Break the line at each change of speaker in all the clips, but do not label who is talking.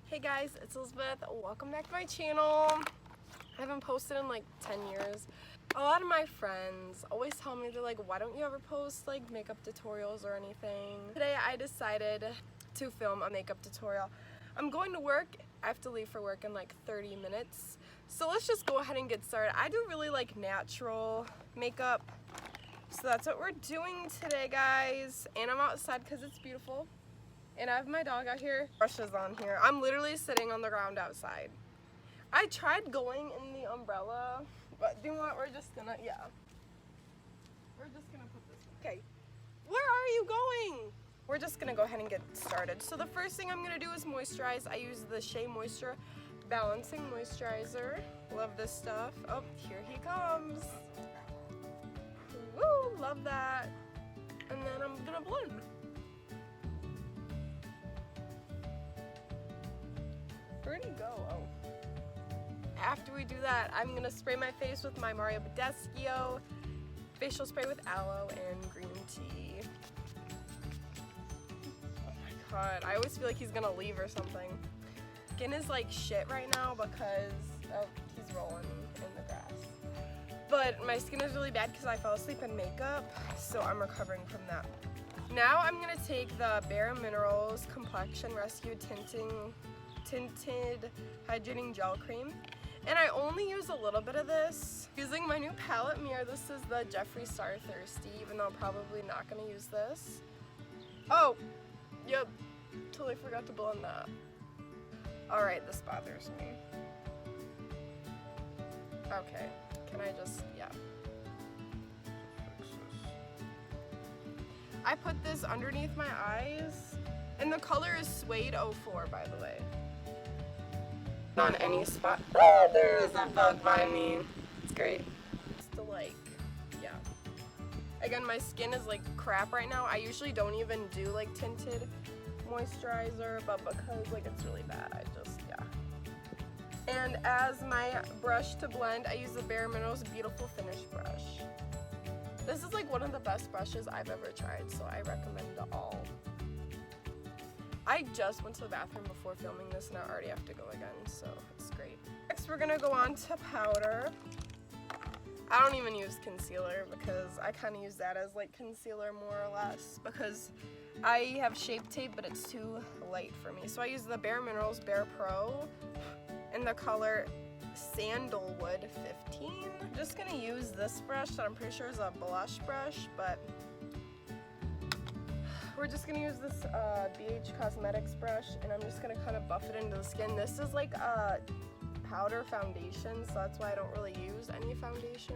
Hey guys, it's Elizabeth. Welcome back to my channel. I haven't posted in like 10 years. A lot of my friends always tell me, they're like, why don't you ever post like makeup tutorials or anything? Today I decided to film a makeup tutorial. I'm going to work. I have to leave for work in like 30 minutes. So let's just go ahead and get started. I do really like natural makeup. So that's what we're doing today, guys. And I'm outside because it's beautiful. And I have my dog out here. Brushes on here. I'm literally sitting on the ground outside. I tried going in the umbrella, but you know what? We're just gonna, We're just gonna put this. Okay. Where are you going? We're just gonna go ahead and get started. So the first thing I'm gonna do is moisturize. I use the Shea Moisture Balancing Moisturizer. Love this stuff. Oh, here he comes. Woo, love that. And then I'm gonna blend. Where'd he go? Oh. After we do that, I'm gonna spray my face with my badescuio facial spray with aloe and green tea. Oh my god, I always feel like he's gonna leave or something. Skin is like shit right now because he's rolling in the grass. But my skin is really bad because I fell asleep in makeup, so I'm recovering from that. Now I'm gonna take the Bare Minerals Complexion Rescue Tinted Hydrating Gel Cream, and I only use a little bit of this. Using my new palette mirror, this is the Jeffree Star Thirsty, even though I'm probably not gonna use this. Oh, yep, totally forgot to blend that. Alright, this bothers me. Okay, can I just, I put this underneath my eyes, and the color is Suede 04, by the way. On any spot. Oh, there is a bug by me. It's great. Just to Again, my skin is like crap right now. I usually don't even do like tinted moisturizer, but because like it's really bad, I just, And as my brush to blend, I use the Bare Minerals Beautiful Finish brush. This is like one of the best brushes I've ever tried, so I recommend it all. I just went to the bathroom before filming this and I already have to go again, so it's great. Next we're gonna go on to powder. I don't even use concealer because I kind of use that as like concealer more or less because I have Shape Tape, but it's too light for me. So I use the Bare Minerals Bare Pro in the color Sandelwood 15. I'm just gonna use this brush that I'm pretty sure is a blush brush, but we're just gonna use this BH Cosmetics brush, and I'm just gonna kind of buff it into the skin. This is like a powder foundation, so that's why I don't really use any foundation.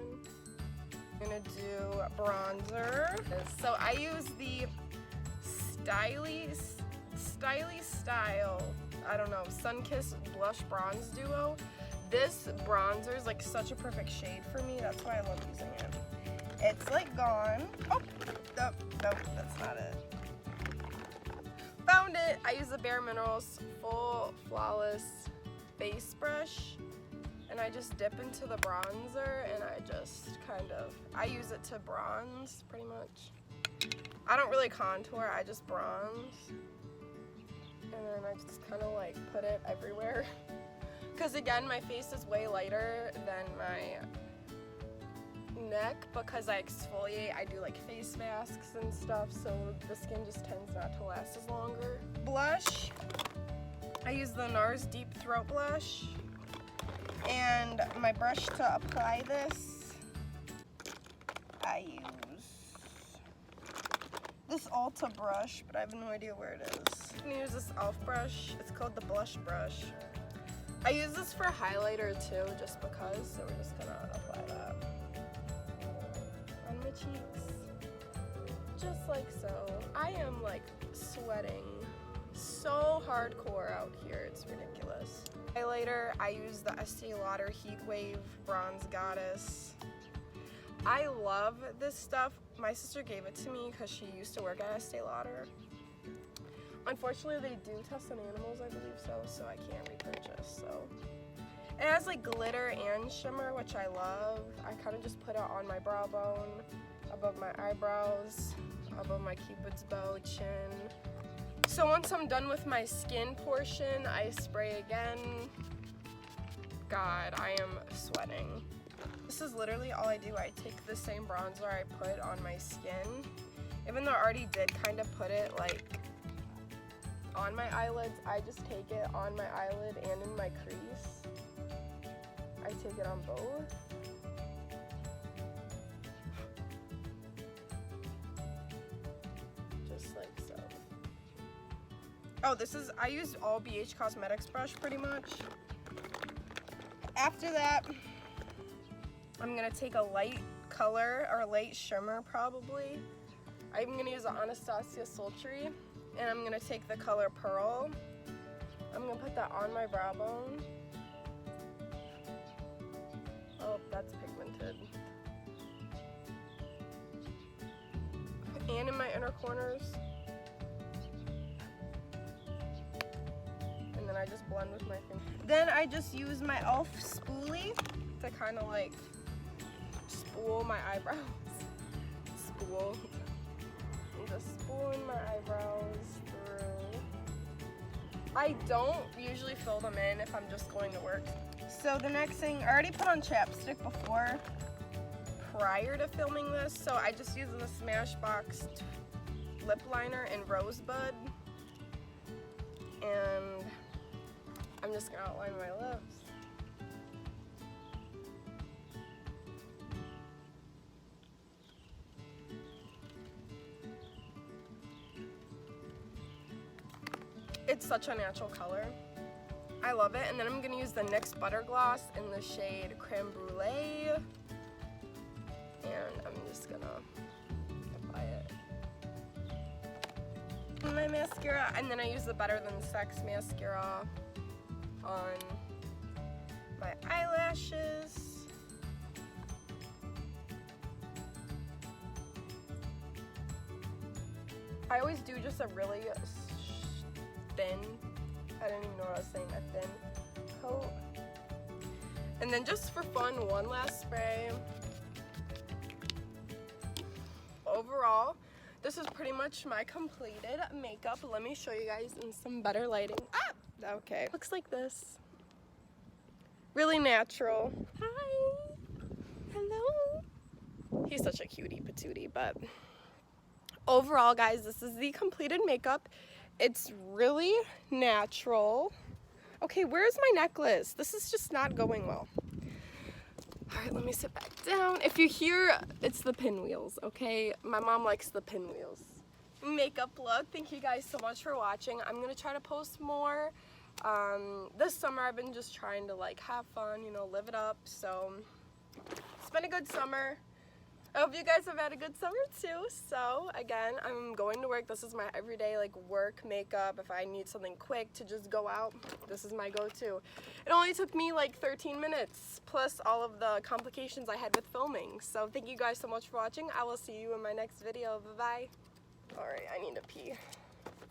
I'm gonna do bronzer. So I use the Styli Style, I don't know, Sunkissed Blush Bronze Duo. This bronzer is like such a perfect shade for me. That's why I love using it. It's like gone. Oh, nope, that's not it. Found it. I use the Bare Minerals Full Flawless Face Brush, and I just dip into the bronzer, and I just I use it to bronze pretty much. I don't really contour, I just bronze, and then I just kind of like put it everywhere. Because again, my face is way lighter than my neck because I exfoliate. I do like face masks and stuff, so the skin just tends not to last as longer. Blush, I use the NARS Deep Throat Blush, and my brush to apply this, I use this Ulta brush, but I have no idea where it is. I'm gonna use this e.l.f. brush. It's called the Blush Brush. I use this for highlighter too, just because, so we're just gonna apply that on my cheeks, just like so. I am like sweating so hardcore out here, it's ridiculous. Highlighter, I use the Estee Lauder Heat Wave Bronze Goddess. I love this stuff. My sister gave it to me because she used to work at Estee Lauder. Unfortunately, they do test on animals, I believe so I can't repurchase, so. It has like glitter and shimmer, which I love. I kind of just put it on my brow bone, above my eyebrows, above my cupid's bow, chin, So once I'm done with my skin portion, I spray again. God, I am sweating. This is literally all I do. I take the same bronzer I put on my skin. Even though I already did kind of put it like on my eyelids, I just take it on my eyelid and in my crease. I take it on both. Just like so. Oh, I used all BH Cosmetics brush pretty much. After that, I'm gonna take a light color or light shimmer probably. I'm gonna use the Anastasia Sultry, and I'm gonna take the color Pearl. I'm gonna put that on my brow bone. Oh, that's pigmented. And in my inner corners. And then I just blend with my finger. Then I just use my e.l.f. spoolie to kind of like spool my eyebrows. Spool. I'm just spooling my eyebrows through. I don't usually fill them in if I'm just going to work. So the next thing, I already put on chapstick before, prior to filming this, so I just use the Smashbox lip liner in Rosebud, and I'm just gonna outline my lips. It's such a natural color. I love it. And then I'm going to use the NYX Butter Gloss in the shade Creme Brulee. And I'm just going to apply it. And my mascara. And then I use the Better Than Sex mascara on my eyelashes. I always do just a really thin, I didn't even know what I was saying, a thin coat. And then just for fun, one last spray. Overall, this is pretty much my completed makeup. Let me show you guys in some better lighting. Ah! Okay. Looks like this. Really natural. Hi! Hello! He's such a cutie patootie, but overall, guys, this is the completed makeup. It's really natural. Okay, where's my necklace? This is just not going well. All right, let me sit back down. If you hear, it's the pinwheels, okay? My mom likes the pinwheels. Makeup look. Thank you guys so much for watching. I'm gonna try to post more. This summer I've been just trying to like have fun, you know, live it up. So it's been a good summer. I hope you guys have had a good summer too. So again, I'm going to work. This is my everyday like work makeup. If I need something quick to just go out, this is my go-to. It only took me like 13 minutes plus all of the complications I had with filming. So thank you guys so much for watching. I will see you in my next video. Bye-bye. All right, I need to pee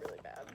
really bad.